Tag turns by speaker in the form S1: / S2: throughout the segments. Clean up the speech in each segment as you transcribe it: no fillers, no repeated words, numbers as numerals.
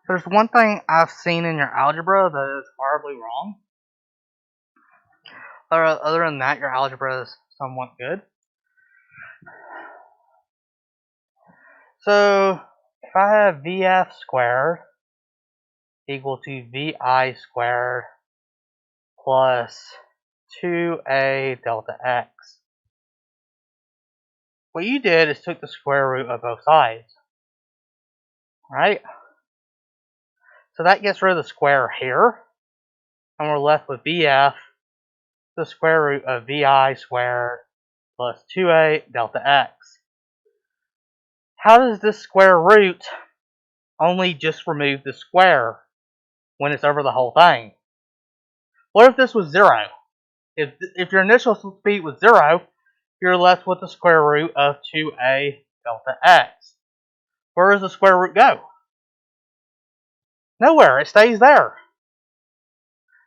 S1: There's one thing I've seen in your algebra that is horribly wrong. Other than that, your algebra is somewhat good. So, if I have VF squared equal to VI squared plus 2A delta x, what you did is took the square root of both sides, right? So that gets rid of the square here, and we're left with VF, the square root of VI squared plus 2A delta x. How does this square root only just remove the square when it's over the whole thing? What if this was 0? If your initial speed was 0, you're left with the square root of 2A delta x. Where does the square root go? Nowhere. It stays there.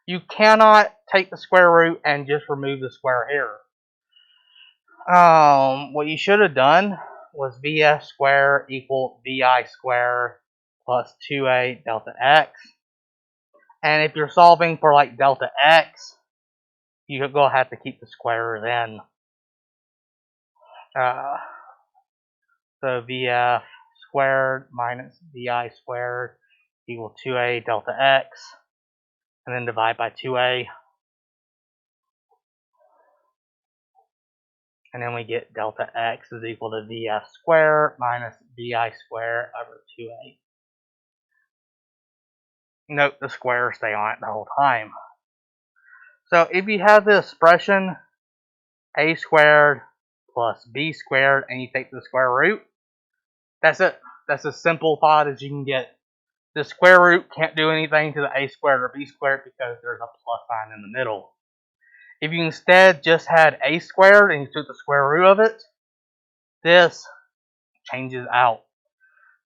S1: You cannot take the square root and just remove the square here. What you should have done was VF squared equal VI squared plus 2A delta x. And if you're solving for like delta x, you're going to have to keep the squares in. So VF squared minus VI squared equal 2A delta x. And then divide by 2A. And then we get delta x is equal to VF squared minus VI squared over 2A. Note the squares stay on it the whole time. So if you have the expression a squared plus b squared and you take the square root, that's it. That's as simple thought as you can get. The square root can't do anything to the a squared or b squared because there's a plus sign in the middle. If you instead just had a squared and you took the square root of it, this changes out.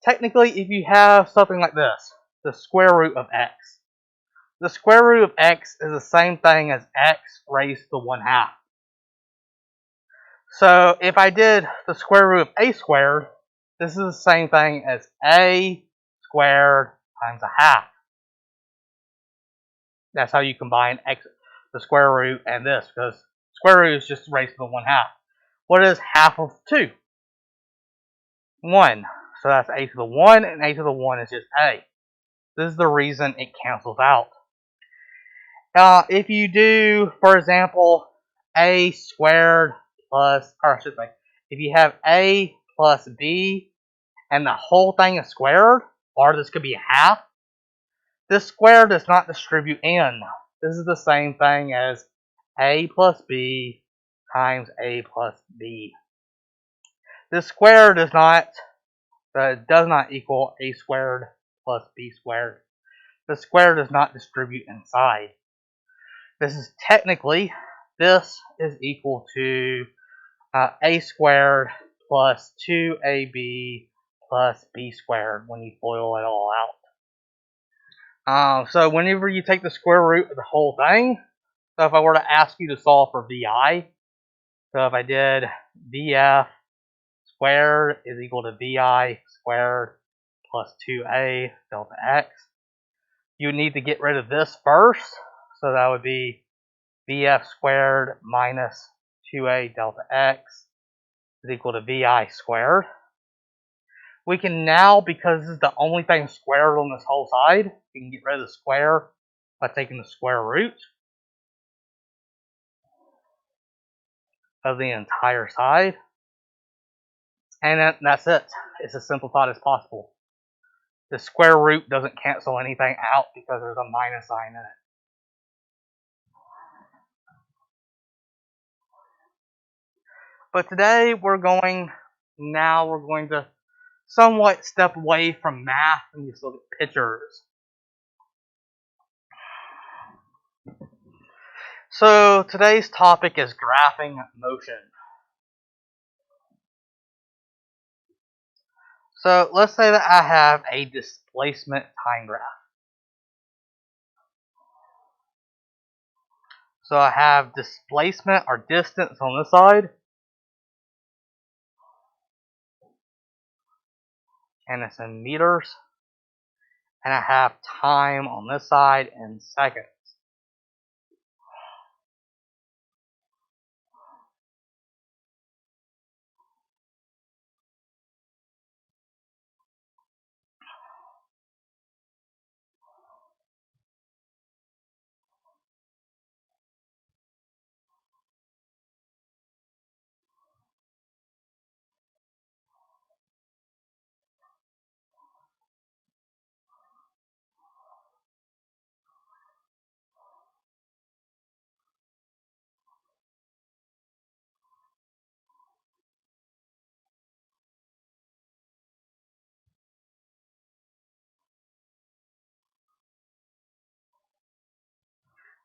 S1: Technically, if you have something like this, the square root of x, the square root of x is the same thing as x raised to 1/2. So if I did the square root of a squared, this is the same thing as a squared times 1/2. That's how you combine x, the square root, and this, because square root is just raised to the 1/2. What is half of 2? 1. So that's a to the 1, and a to the 1 is just a. This is the reason it cancels out. If you do, for example, a squared plus, or I should say, if you have a plus b and the whole thing is squared, or this could be a half, this square does not distribute in. This is the same thing as a plus b times a plus b. This square does not equal a squared plus b squared. The square does not distribute inside. This is technically, this is equal to a squared plus 2ab plus b squared when you FOIL it all out. So whenever you take the square root of the whole thing, so if I were to ask you to solve for VI, so if I did VF squared is equal to VI squared plus 2A delta x, you would need to get rid of this first. So that would be VF squared minus 2A delta x is equal to VI squared. We can now, because this is the only thing squared on this whole side, we can get rid of the square by taking the square root of the entire side. And that's it. It's as simple thought as possible. The square root doesn't cancel anything out because there's a minus sign in it. But today we're going to somewhat step away from math and just look at pictures. So today's topic is graphing motion. So let's say that I have a displacement time graph. So I have displacement or distance on this side, and it's in meters. and I have time on this side in seconds.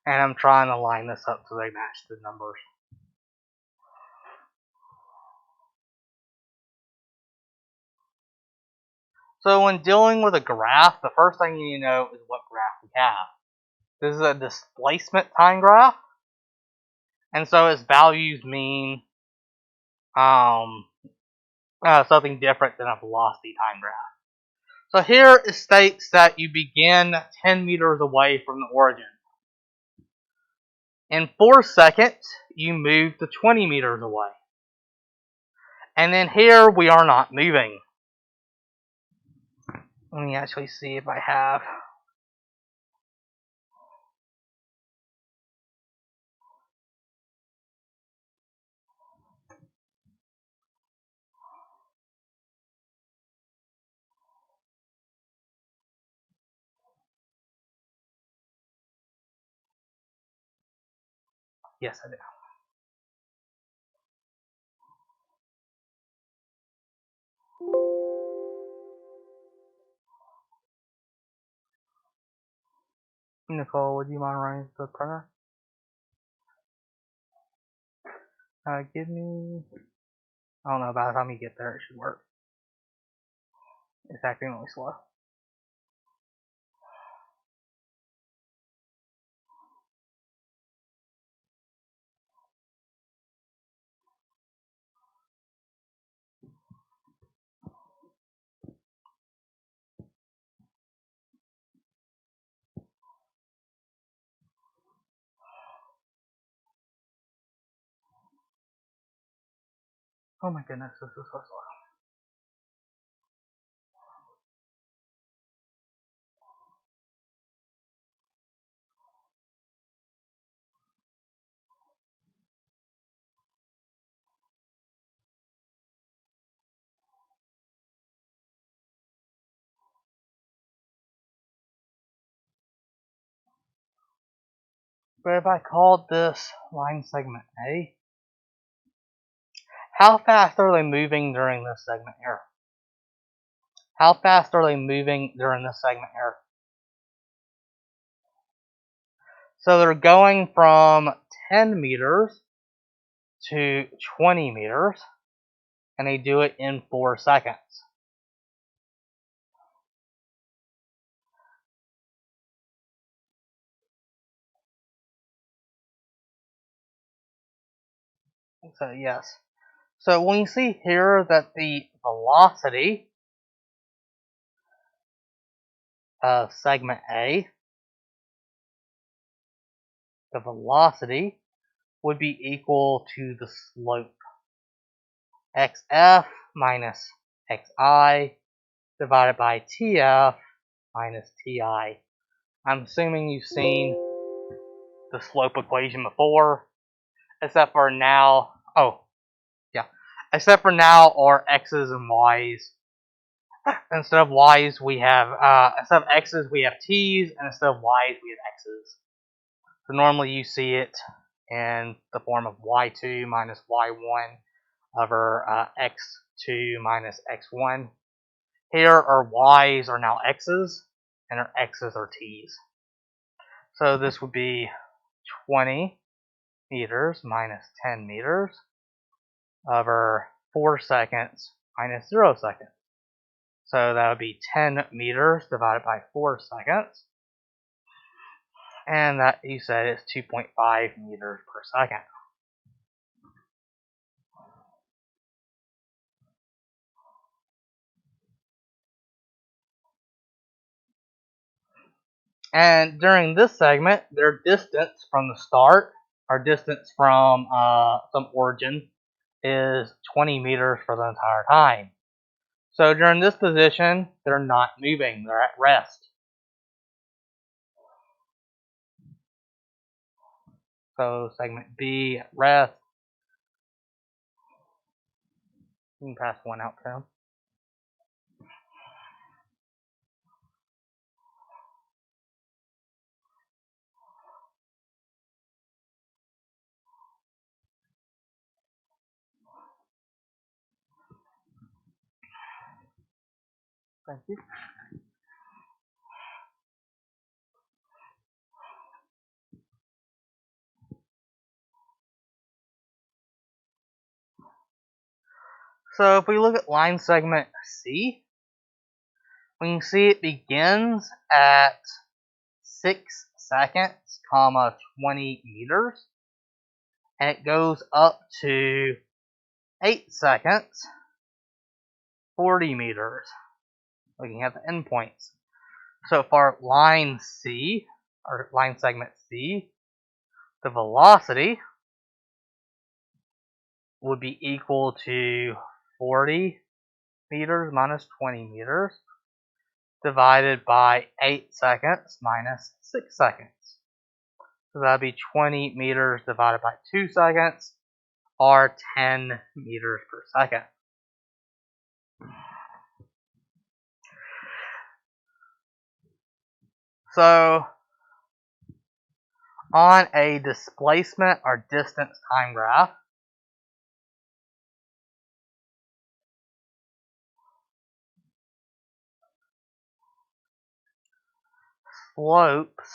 S1: And I'm trying to line this up so they match the numbers. So when dealing with a graph, the first thing you need to know is what graph we have. This is a displacement time graph, and so its values mean something different than a velocity time graph. So here it states that you begin 10 meters away from the origin. In 4 seconds, you move to 20 meters away. And then here we are not moving. Let me actually see if I have. Yes, I do. Nicole, would you mind running the printer? Give me. I don't know, by the time you get there, it should work. It's acting really slow. Oh my goodness, this is so slow. But if I called this line segment A, how fast are they moving during this segment here? How fast are they moving during this segment here? So they're going from 10 meters to 20 meters, and they do it in 4 seconds. So yes. So when you see here that the velocity of segment A, the velocity would be equal to the slope xf minus xi divided by tf minus ti. I'm assuming you've seen the slope equation before, except for now. Oh, yeah. Except for now are x's and y's. Instead of y's, we have instead of x's we have t's, and instead of y's we have x's. So normally you see it in the form of y2 minus y1 over x2 minus x1. Here our y's are now x's, and our x's are t's. So this would be 20 meters minus 10 meters over 4 seconds minus 0 seconds. So that would be 10 meters divided by 4 seconds. And that, you said, is 2.5 meters per second. And during this segment, their distance from the start, or distance from some origin, is 20 meters for the entire time. So during this position, they're not moving, they're at rest. So segment B at rest. You can pass one out to him. Thank you. So if we look at line segment C, we can see it begins at 6 seconds, 20 meters, and it goes up to 8 seconds, 40 meters, looking at the endpoints. So for line C, or line segment C, the velocity would be equal to 40 meters minus 20 meters divided by 8 seconds minus 6 seconds. So that would be 20 meters divided by 2 seconds, or 10 meters per second. So on a displacement or distance time graph, slopes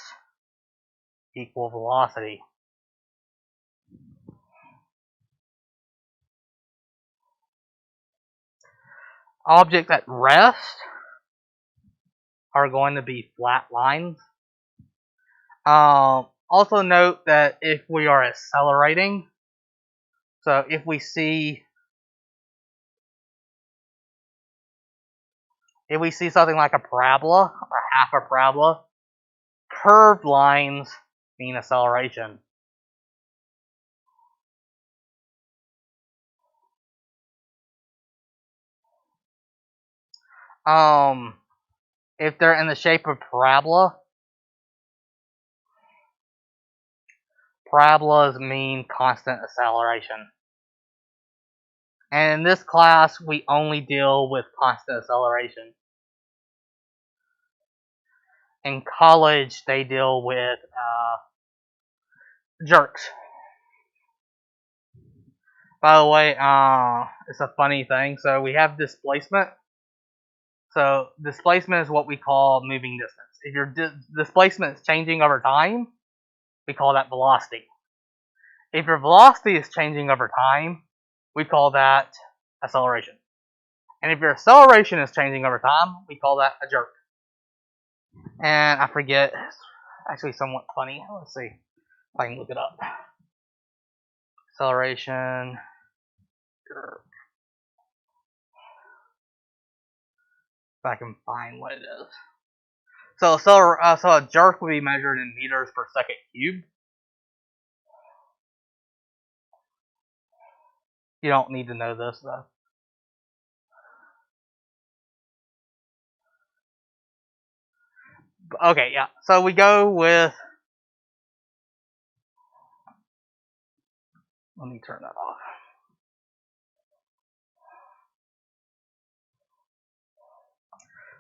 S1: equal velocity. Objects at rest are going to be flat lines. Also note that if we are accelerating, so if we see something like a parabola or half a parabola, curved lines mean acceleration. If they're in the shape of parabolas mean constant acceleration. And in this class, we only deal with constant acceleration. In college, they deal with jerks. By the way, it's a funny thing. So we have displacement. So displacement is what we call moving distance. If your displacement is changing over time, we call that velocity. If your velocity is changing over time, we call that acceleration. And if your acceleration is changing over time, we call that a jerk. And I forget, it's actually somewhat funny. Let's see if I can look it up. Acceleration, jerk. If I can find what it is. So a jerk would be measured in meters per second cubed. You don't need to know this though. Okay, yeah. So we go with. Let me turn that off.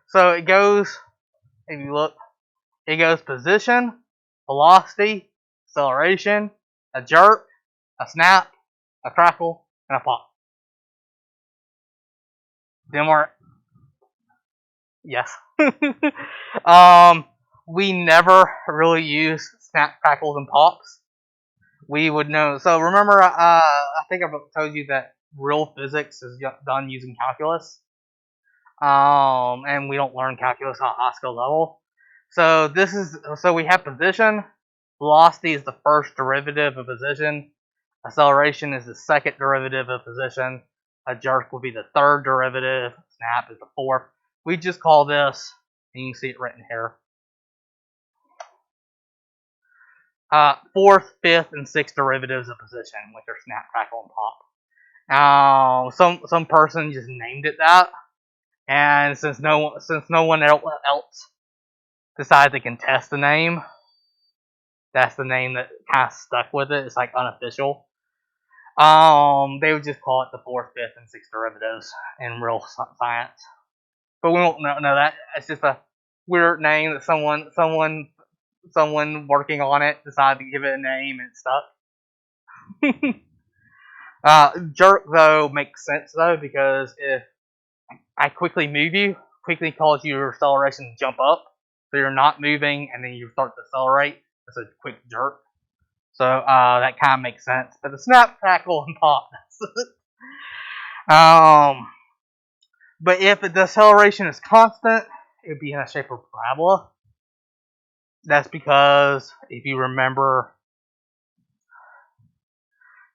S1: So it goes. If you look, it goes position, velocity, acceleration, a jerk, a snap, a crackle, and a pop. Then we're. Yes. We never really use snap, crackles, and pops. We would know. So remember, I think I've told you that real physics is done using calculus. And we don't learn calculus at high school level. So we have position. Velocity is the first derivative of position. Acceleration is the second derivative of position. A jerk will be the third derivative. Snap is the fourth. We just call this, and you can see it written here, fourth, fifth, and sixth derivatives of position, which are snap, crackle, and pop. Some person just named it that, and since no one else decided to contest the name, that's the name that kind of stuck with it. It's like unofficial. They would just call it the fourth, fifth, and sixth derivatives in real science. But we won't know that. It's just a weird name that someone working on it decided to give it a name and it stuck. Jerk though makes sense though, because if I quickly move you, quickly causes your acceleration to jump up, so you're not moving and then you start to accelerate. It's a quick jerk. So that kind of makes sense. But the snap, crackle, and pop. But if the acceleration is constant, it would be in the shape of parabola. That's because, if you remember,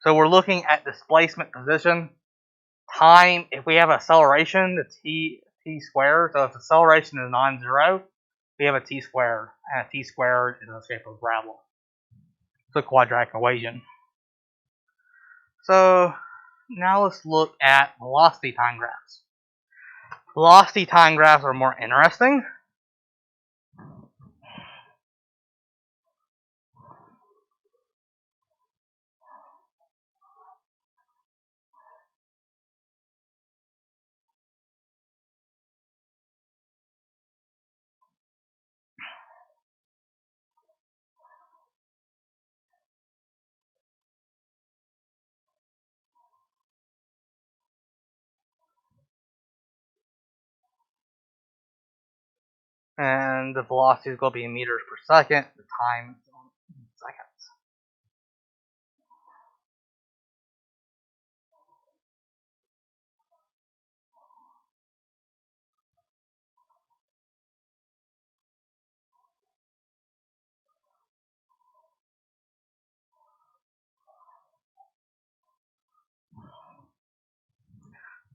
S1: so we're looking at displacement, position, time. If we have acceleration, the t squared. So if acceleration is non-zero, we have a t squared, and a t squared is in the shape of parabola. It's a quadratic equation. So now let's look at velocity time graphs. Velocity time graphs are more interesting. And the velocity is going to be in meters per second. The time is in seconds.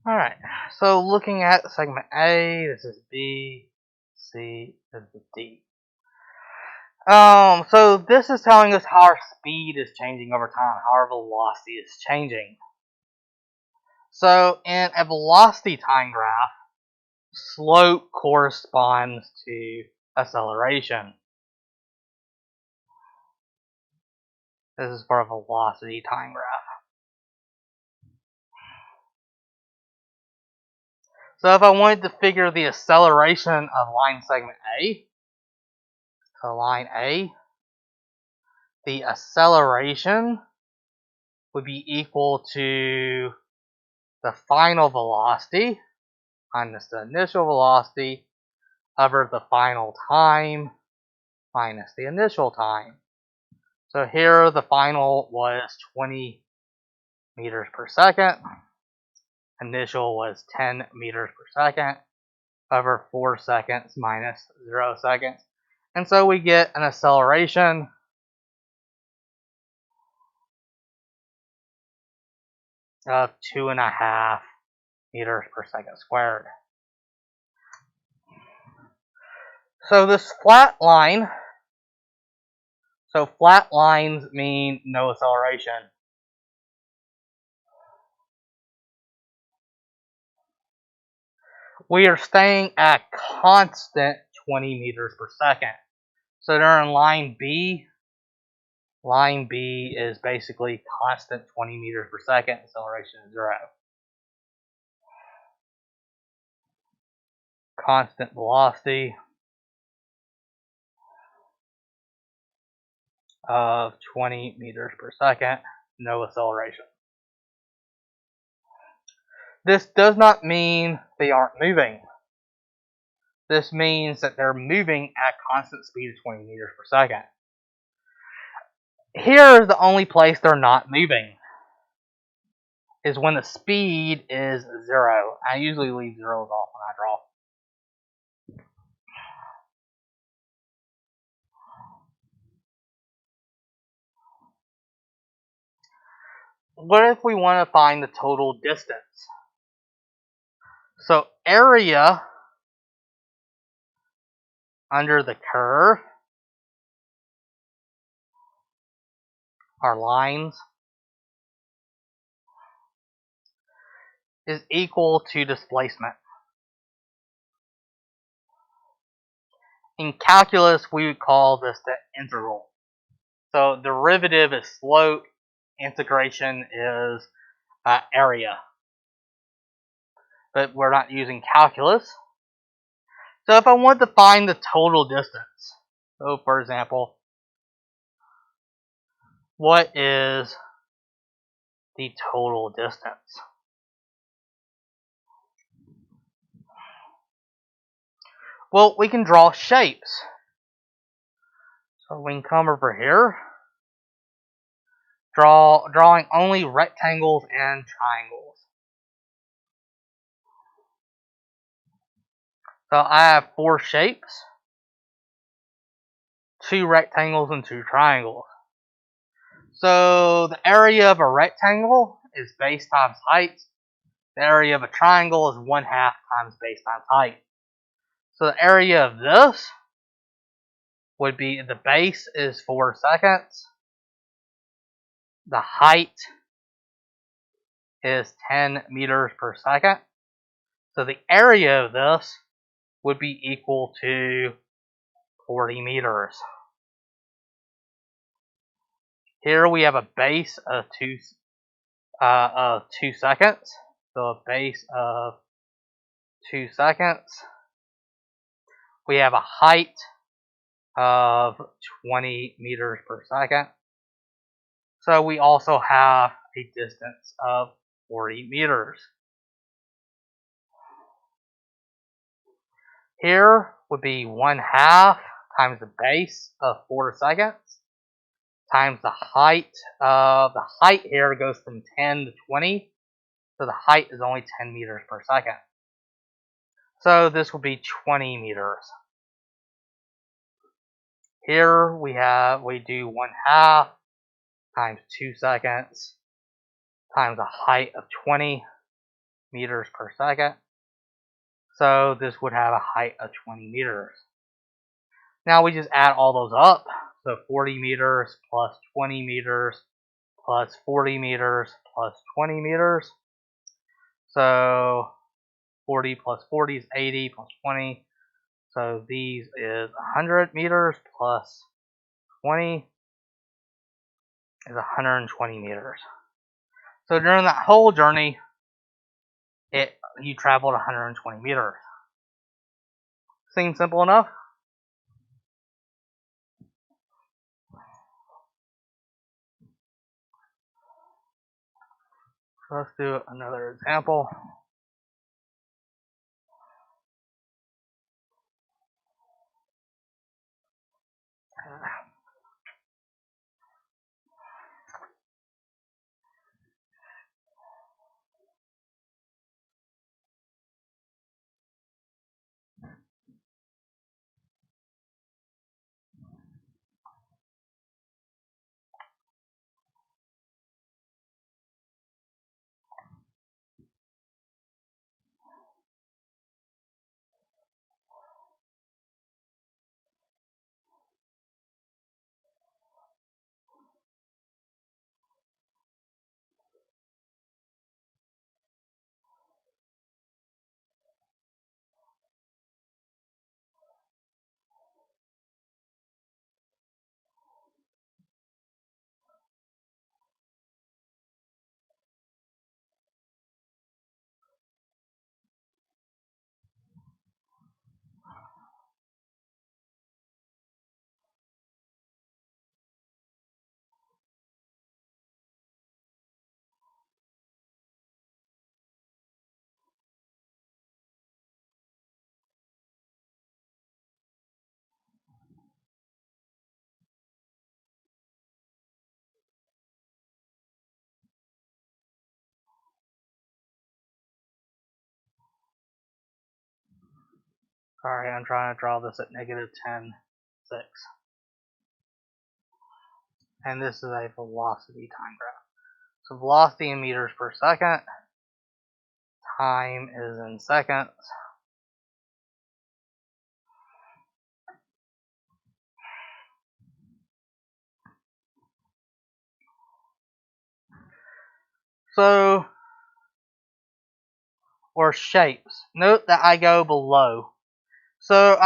S1: Alright, so looking at segment A, this is B, C, this is D. So this is telling us how our speed is changing over time, how our velocity is changing. So in a velocity time graph, slope corresponds to acceleration. This is for a velocity time graph. So if I wanted to figure the acceleration of line segment A to line A, the acceleration would be equal to the final velocity minus the initial velocity over the final time minus the initial time. So here the final was 20 meters per second. Initial was 10 meters per second over 4 seconds minus 0 seconds. And so we get an acceleration of 2.5 meters per second squared. So this flat line, so flat lines mean no acceleration. We are staying at constant 20 meters per second. So during line B is basically constant 20 meters per second, acceleration is 0. Constant velocity of 20 meters per second, no acceleration. This does not mean they aren't moving. This means that they're moving at constant speed of 20 meters per second. Here is the only place they're not moving, is when the speed is 0. I usually leave zeros off when I draw. What if we want to find the total distance? So area under the curve our lines, is equal to displacement. In calculus, we would call this the integral. So derivative is slope, integration is area. But we're not using calculus. So if I want to find the total distance, so for example, what is the total distance? Well, we can draw shapes. So we can come over here, drawing only rectangles and triangles. So I have 4 shapes, 2 rectangles and 2 triangles. So the area of a rectangle is base times height. The area of a triangle is 1/2 times base times height. So the area of this would be, the base is 4 seconds. The height is 10 meters per second. So the area of this would be equal to 40 meters. Here we have a base of 2 seconds. So a base of 2 seconds. We have a height of 20 meters per second. So we also have a distance of 40 meters. Here would be 1/2 times the base of 4 seconds times the height. The height here goes from 10 to 20, so the height is only 10 meters per second. So this would be 20 meters. Here we do 1/2 times 2 seconds times a height of 20 meters per second. So this would have a height of 20 meters. Now we just add all those up. So 40 meters plus 20 meters plus 40 meters plus 20 meters. So 40 plus 40 is 80 plus 20. So these is 100 meters plus 20 is 120 meters. So during that whole journey, you traveled 120 meters. Seems simple enough? So let's do another example. Sorry, I'm trying to draw this at -10, 6. And this is a velocity time graph. So velocity in meters per second, time is in seconds. So, or shapes. Note that I go below. So,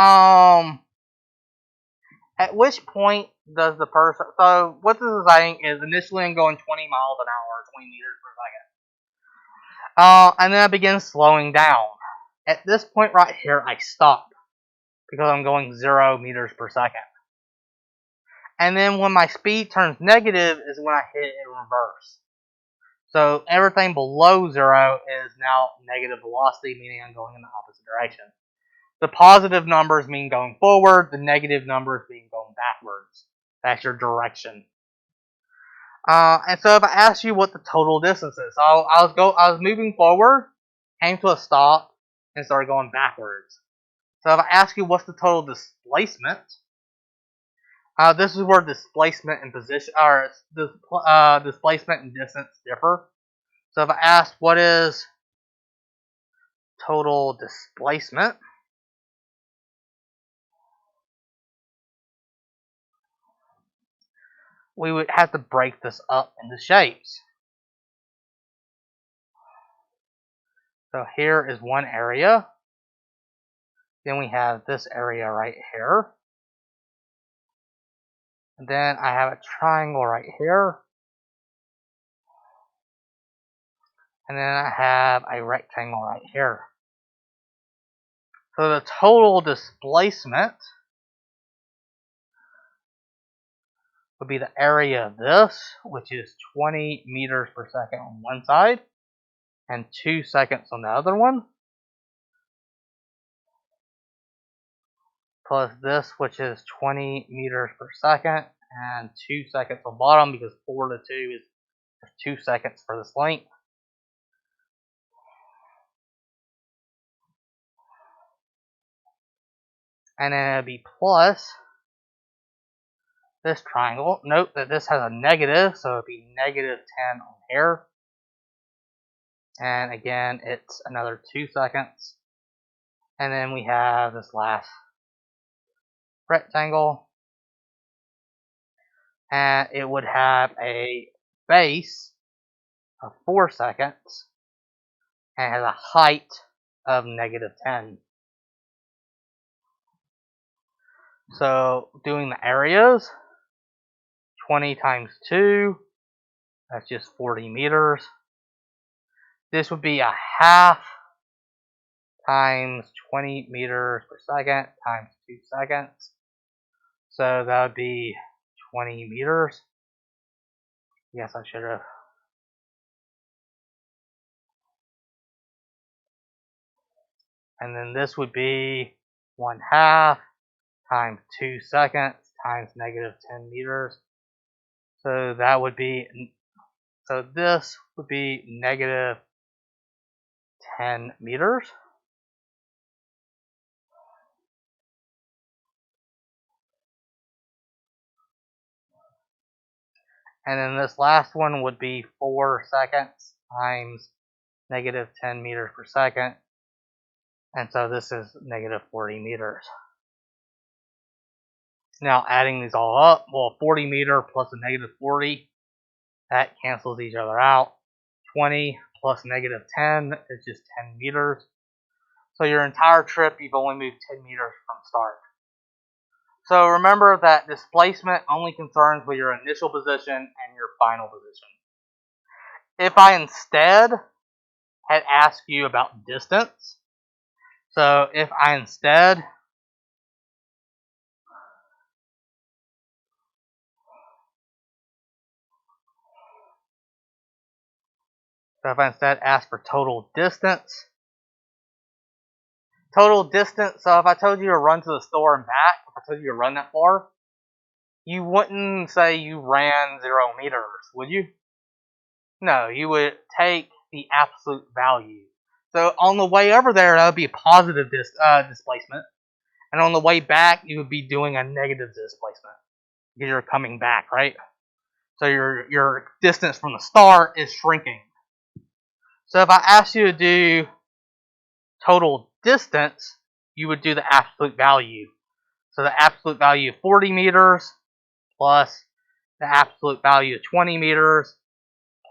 S1: at which point does the person, so what this is saying is initially I'm going 20 miles an hour, 20 meters per second. And then I begin slowing down. At this point right here, I stop because I'm going 0 meters per second. And then when my speed turns negative is when I hit it in reverse. So everything below 0 is now negative velocity, meaning I'm going in the opposite direction. The positive numbers mean going forward, the negative numbers mean going backwards. That's your direction. And so if I ask you what the total distance is, so I was moving forward, came to a stop, and started going backwards. So if I ask you what's the total displacement, this is where displacement and position, or displacement and distance differ. So if I ask what is total displacement, we would have to break this up into shapes. So here is one area. Then we have this area right here. And then I have a triangle right here. And then I have a rectangle right here. So the total displacement would be the area of this, which is 20 meters per second on one side and 2 seconds on the other one, plus this, which is 20 meters per second and 2 seconds on bottom, because 4 to 2 is 2 seconds for this length. And then it'd be plus this triangle. Note that this has a negative, so it'd be negative 10 on here. And again, it's another 2 seconds. And then we have this last rectangle. And it would have a base of 4 seconds and has a height of negative 10. So doing the areas, 20 times 2, that's just 40 meters. This would be a half times 20 meters per second times 2 seconds. So that would be 20 meters. Yes, I should have. And then this would be 1/2 times 2 seconds times negative 10 meters. So that would be, so this would be negative 10 meters. And then this last one would be 4 seconds times negative 10 meters per second. And so this is negative 40 meters. Now adding these all up, well, 40 meter plus a negative 40, that cancels each other out. 20 plus negative 10 is just 10 meters. So your entire trip, you've only moved 10 meters from start. So remember that displacement only concerns with your initial position and your final position. If I instead had asked you about distance, so if I instead asked for total distance, so if I told you to run to the store and back, if I told you to run that far, you wouldn't say you ran 0 meters, would you? No, you would take the absolute value. So on the way over there, that would be a positive displacement. And on the way back, you would be doing a negative displacement because you're coming back, right? So your distance from the start is shrinking. So if I asked you to do total distance, you would do the absolute value. So the absolute value of 40 meters plus the absolute value of 20 meters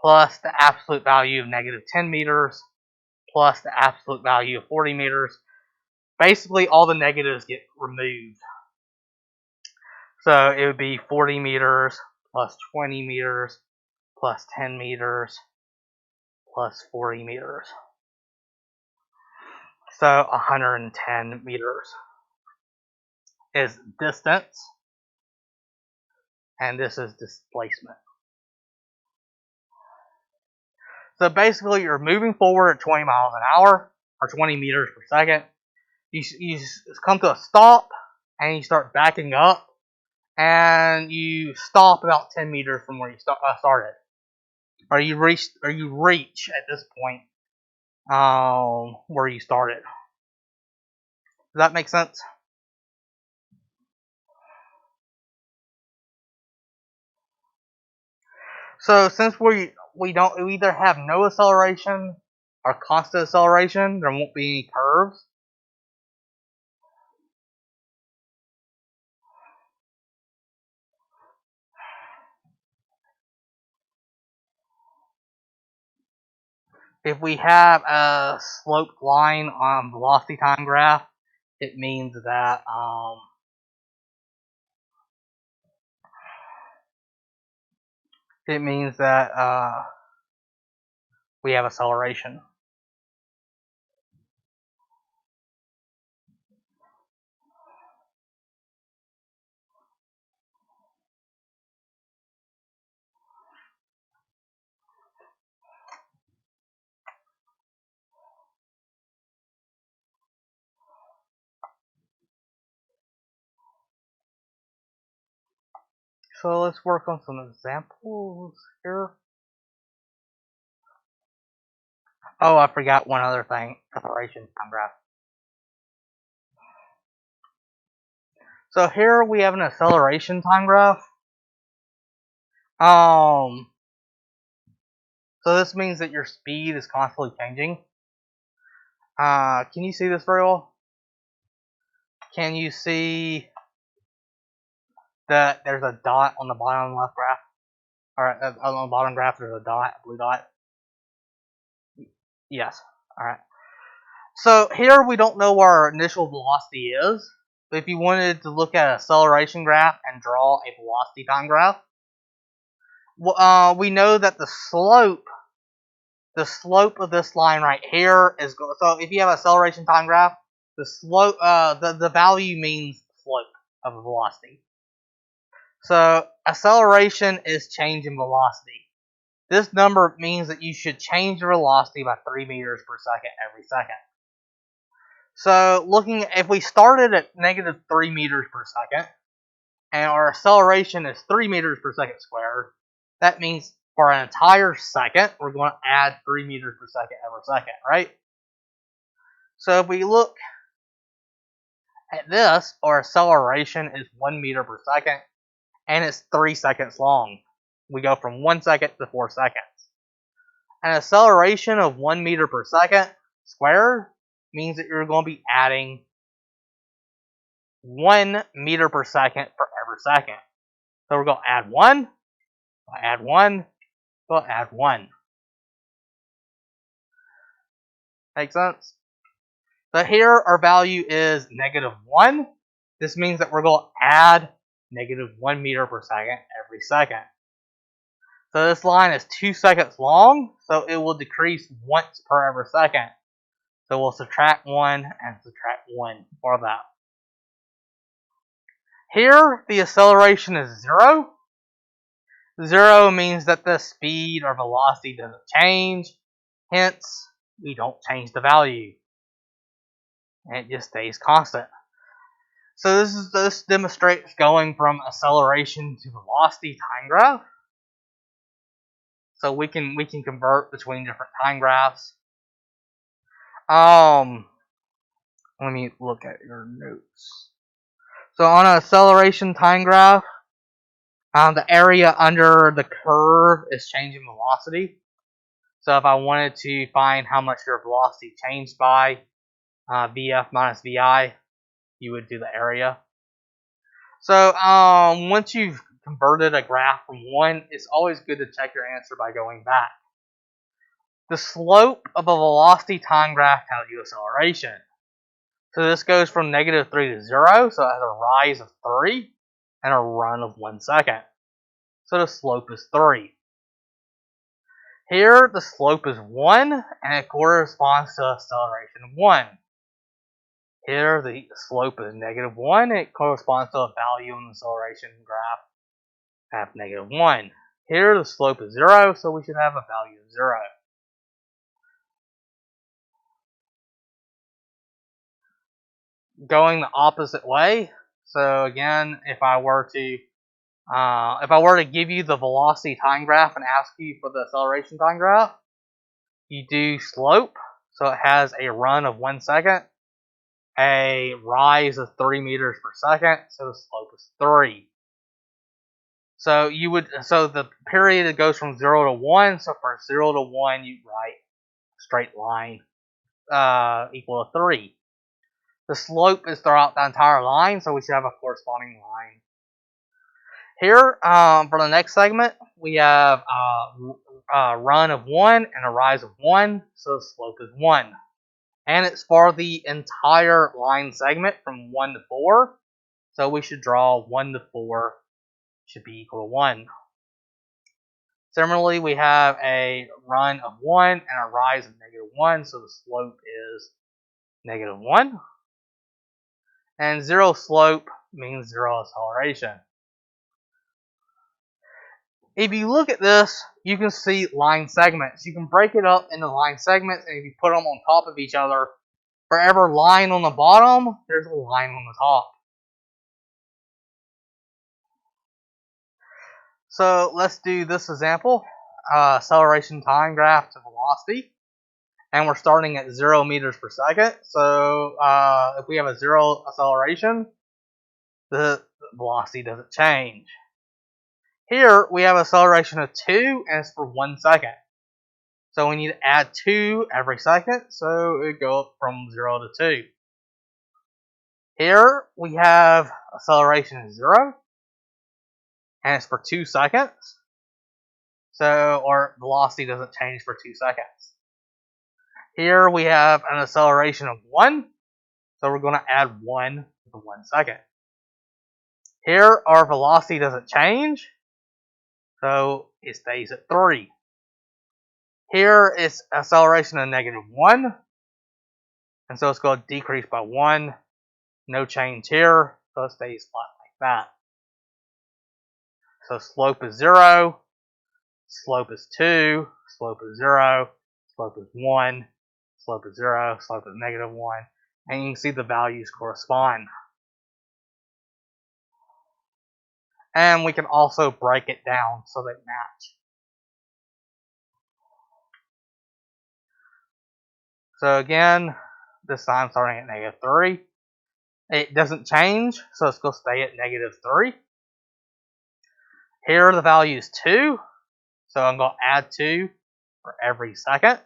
S1: plus the absolute value of negative 10 meters plus the absolute value of 40 meters. Basically, all the negatives get removed. So it would be 40 meters plus 20 meters plus 10 meters plus 40 meters. So 110 meters is distance, and this is displacement. So basically, you're moving forward at 20 miles an hour, or 20 meters per second. You come to a stop, and you start backing up, and you stop about 10 meters from where you started. Or you reach at this point where you started. Does that make sense? So since we either have no acceleration or constant acceleration, there won't be any curves. If we have a sloped line on velocity time graph, it means that we have acceleration. So let's work on some examples here. Oh, I forgot one other thing. Acceleration time graph. So here we have an acceleration time graph. So this means that your speed is constantly changing. Can you see this very well? Can you see that there's a dot on the bottom left graph? Alright, on the bottom graph there's a dot, a blue dot. Yes. Alright. So here we don't know what our initial velocity is. But if you wanted to look at an acceleration graph and draw a velocity time graph, we know that the slope of this line right here is so if you have an acceleration time graph, the slope the value means slope of a velocity. So acceleration is change in velocity. This number means that you should change your velocity by 3 meters per second every second. So if we started at negative 3 meters per second, and our acceleration is 3 meters per second squared, that means for an entire second, we're going to add 3 meters per second every second, right? So if we look at this, our acceleration is 1 meter per second, and it's 3 seconds long. We go from 1 second to 4 seconds. An acceleration of 1 meter per second squared means that you're going to be adding 1 meter per second for every second. So we're going to add 1, we'll add 1, we'll add 1. Make sense? So here our value is negative 1. This means that we're going to add negative 1 meter per second every second. So this line is 2 seconds long, so it will decrease once per every second. So we'll subtract 1 and subtract 1 for that. Here, the acceleration is 0. 0 means that the speed or velocity doesn't change. Hence, we don't change the value. And it just stays constant. So this demonstrates going from acceleration to velocity time graph. So we can convert between different time graphs. Let me look at your notes. So on an acceleration time graph, the area under the curve is changing velocity. So if I wanted to find how much your velocity changed by VF minus VI, you would do the area. So once you've converted a graph from 1, it's always good to check your answer by going back. The slope of a velocity time graph tells you acceleration. So this goes from -3 to 0, so it has a rise of 3 and a run of 1 second. So the slope is 3. Here, the slope is 1, and it corresponds to acceleration of 1. Here, the slope is -1, and it corresponds to a value in the acceleration graph at -1. Here, the slope is 0, so we should have a value of 0. Going the opposite way. So again, if I were to give you the velocity time graph and ask you for the acceleration time graph, you do slope, so it has a run of 1 second, a rise of 3 meters per second, so the slope is 3. So the period it goes from 0 to 1. So for 0 to 1, you write straight line equal to 3. The slope is throughout the entire line, so we should have a corresponding line. Here, for the next segment, we have a run of 1 and a rise of 1, so the slope is 1. And it's for the entire line segment from 1 to 4, so we should draw 1 to 4 should be equal to 1. Similarly, we have a run of 1 and a rise of -1, so the slope is -1. And 0 slope means 0 acceleration. If you look at this, you can see line segments. You can break it up into line segments, and if you put them on top of each other, for every line on the bottom, there's a line on the top. So let's do this example, acceleration time graph to velocity. And we're starting at 0 meters per second. So if we have a 0 acceleration, the velocity doesn't change. Here we have acceleration of 2, and it's for 1 second. So we need to add 2 every second, so it would go up from 0 to 2. Here we have acceleration of 0, and it's for 2 seconds. So our velocity doesn't change for 2 seconds. Here we have an acceleration of 1, so we're going to add 1 to 1 second. Here our velocity doesn't change, so it stays at 3. Here it's acceleration of -1, and so it's going to decrease by 1. No change here, so it stays flat like that. So slope is 0, slope is 2, slope is 0, slope is 1, slope is 0, slope is -1, and you can see the values correspond. And we can also break it down so they match. So again, this time starting at -3. It doesn't change, so it's going to stay at -3. Here the value is 2, so I'm going to add 2 for every second.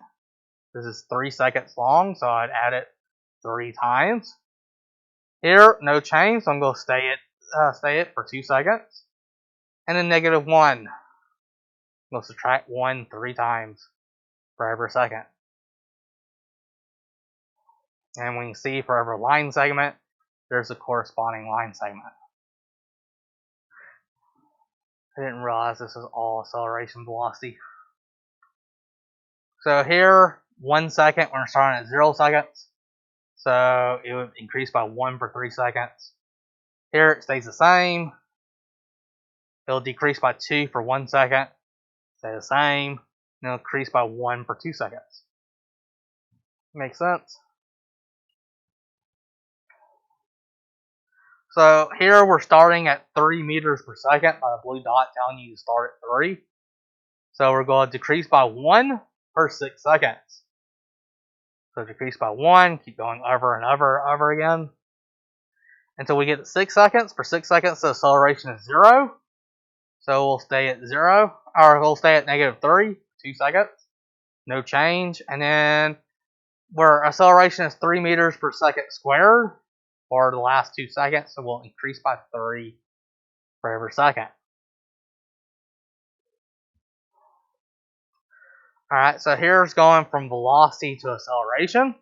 S1: This is 3 seconds long, so I'd add it 3 times. Here, no change, so I'm going to stay it for 2 seconds. And then -1. I'm going to subtract 1 3 times for every second. And we can see for every line segment, there's a corresponding line segment. I didn't realize this is all acceleration velocity. So here, 1 second, we're starting at 0 seconds. So it would increase by 1 for 3 seconds. Here it stays the same. It'll decrease by 2 for 1 second. Stay the same. And it'll increase by 1 for 2 seconds. Makes sense? So here we're starting at 3 meters per second by the blue dot telling you to start at 3. So we're going to decrease by 1 per 6 seconds. So decrease by 1, keep going over and over again until we get to 6 seconds. For 6 seconds, the acceleration is 0. So we'll stay at 0, or we'll stay at -3, 2 seconds. No change. And then where acceleration is 3 meters per second squared for the last 2 seconds, so we'll increase by 3 for every second. Alright, so here's going from velocity to acceleration.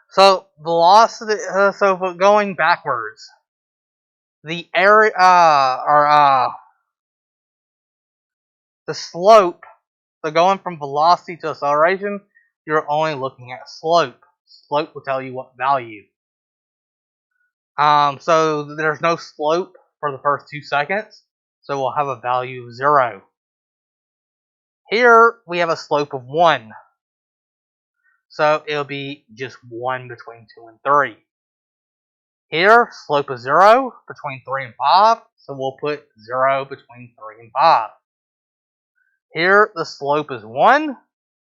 S1: So velocity, so going backwards, the area, the slope, so going from velocity to acceleration, you're only looking at slope. Slope will tell you what value. So there's no slope for the first 2 seconds, so we'll have a value of 0. Here we have a slope of 1, so it'll be just 1 between 2 and 3. Here, slope is 0 between 3 and 5, so we'll put 0 between 3 and 5. Here, the slope is 1,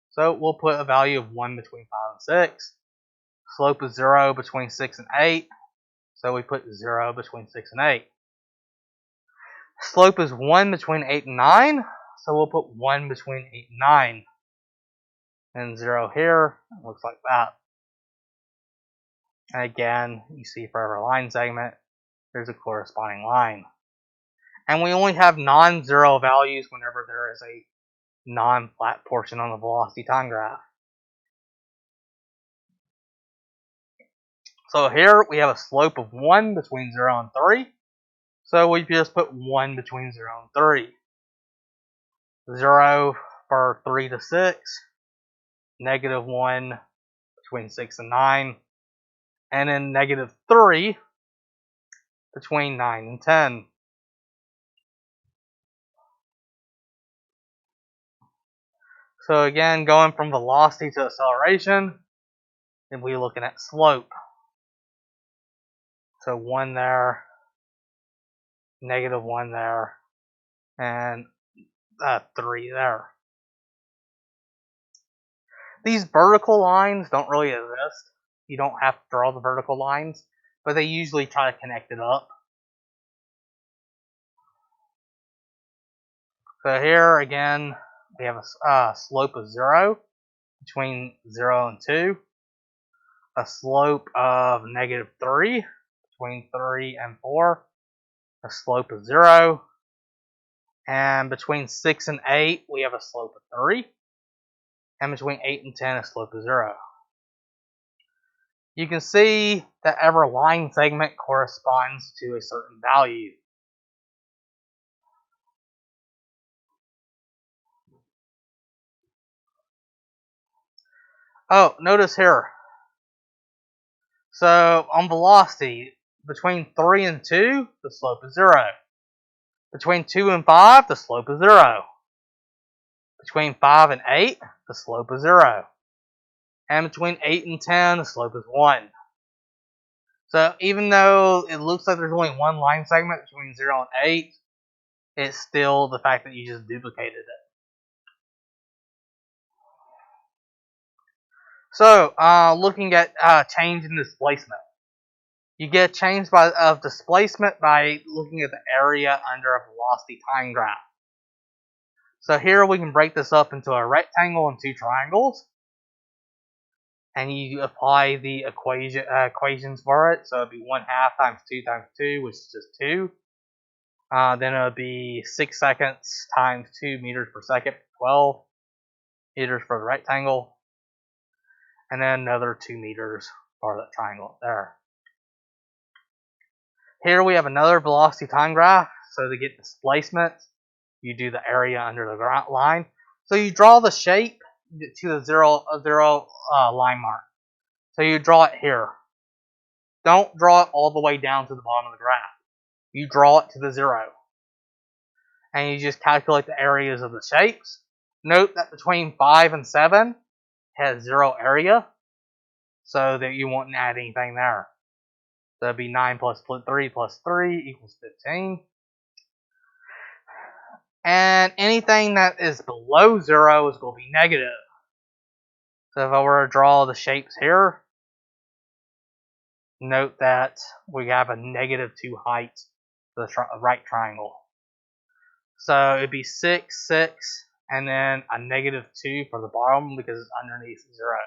S1: so we'll put a value of 1 between 5 and 6. Slope is 0 between 6 and 8, so we put 0 between 6 and 8. Slope is 1 between 8 and 9, so we'll put 1 between 8 and 9. And 0 here, looks like that. And again, you see for every line segment, there's a corresponding line. And we only have non-zero values whenever there is a non-flat portion on the velocity time graph. So here we have a slope of 1 between 0 and 3. So we just put 1 between 0 and 3. 0 for 3 to 6. Negative 1 between 6 and 9. And then negative 3 between 9 and 10. So again, going from velocity to acceleration, and we're looking at slope. So 1 there, negative 1 there, and 3 there. These vertical lines don't really exist. You don't have to draw the vertical lines, but they usually try to connect it up. So here again, we have a slope of 0 between 0 and 2. A slope of negative 3 between 3 and 4. A slope of 0. And between 6 and 8, we have a slope of 3. And between 8 and 10, a slope of 0. You can see that every line segment corresponds to a certain value. Oh, notice here. So on velocity, between 3 and 2, the slope is 0. Between 2 and 5, the slope is 0. Between 5 and 8, the slope is 0. And between 8 and 10, the slope is 1. So even though it looks like there's only one line segment between 0 and 8, it's still the fact that you just duplicated it. So, looking at change in displacement. You get change of displacement by looking at the area under a velocity time graph. So here we can break this up into a rectangle and 2 triangles. And you apply the equations for it. So it'd be 1/2 times 2 times 2, which is just 2. Then it would be 6 seconds times 2 meters per second, 12 meters for the rectangle. And then another 2 meters for that triangle there. Here we have another velocity time graph. So to get displacement, you do the area under the line. So you draw the shape to the zero line mark. So you draw it here. Don't draw it all the way down to the bottom of the graph. You draw it to the 0. And you just calculate the areas of the shapes. Note that between 5 and 7 has 0 area, so that you won't add anything there. So it'd be 9 plus 3 plus 3 equals 15. And anything that is below 0 is going to be negative. So if I were to draw the shapes here, note that we have a negative 2 height for the right triangle. So it'd be 6, 6, and then a negative 2 for the bottom because it's underneath 0.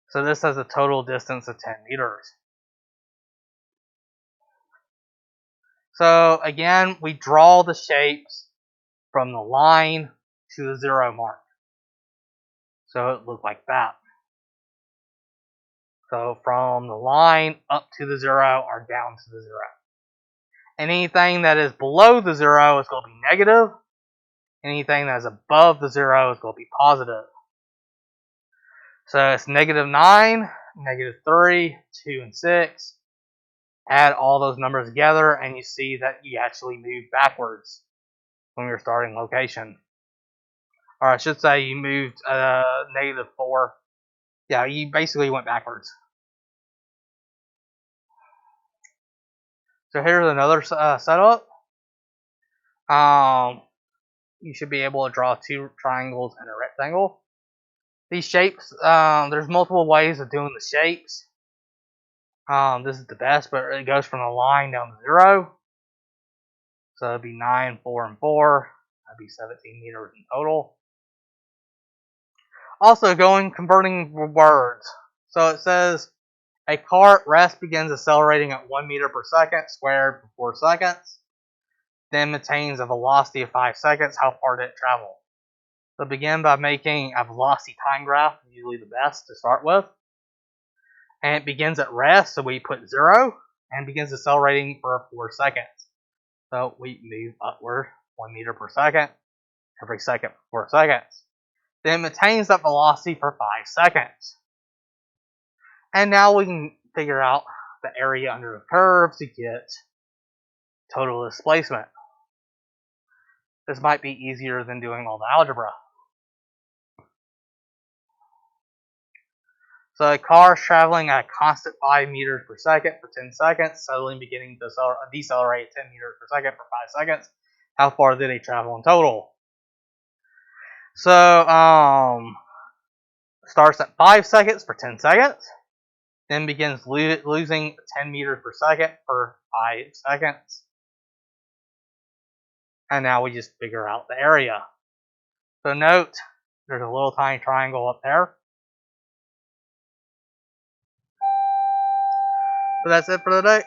S1: So this has a total distance of 10 meters. So again, we draw the shapes from the line to the 0 mark. So it looked like that. So from the line up to the 0 or down to the 0. And anything that is below the 0 is going to be negative. Anything that is above the 0 is going to be positive. So it's -9, -3, 2, and 6. Add all those numbers together, and you see that you actually move backwards from your starting location. Or I should say you moved -4. Yeah, you basically went backwards. So here's another setup. You should be able to draw 2 triangles and a rectangle. These shapes, there's multiple ways of doing the shapes. This is the best, but it goes from the line down to 0. So it'd be 9, 4, and 4. That'd be 17 meters in total. Also, converting words. So it says a car at rest begins accelerating at 1 meter per second squared for 4 seconds. Then maintains a velocity of 5 seconds. How far did it travel? So begin by making a velocity time graph, usually the best to start with. And it begins at rest, so we put 0, and begins accelerating for 4 seconds. So we move upward 1 meter per second, every second for 4 seconds. Then maintains that velocity for 5 seconds. And now we can figure out the area under the curve to get total displacement. This might be easier than doing all the algebra. So a car is traveling at a constant 5 meters per second for 10 seconds, suddenly beginning to decelerate 10 meters per second for 5 seconds. How far did they travel in total? So, starts at 5 seconds for 10 seconds, then begins losing 10 meters per second for 5 seconds. And now we just figure out the area. So note, there's a little tiny triangle up there. So that's it for today.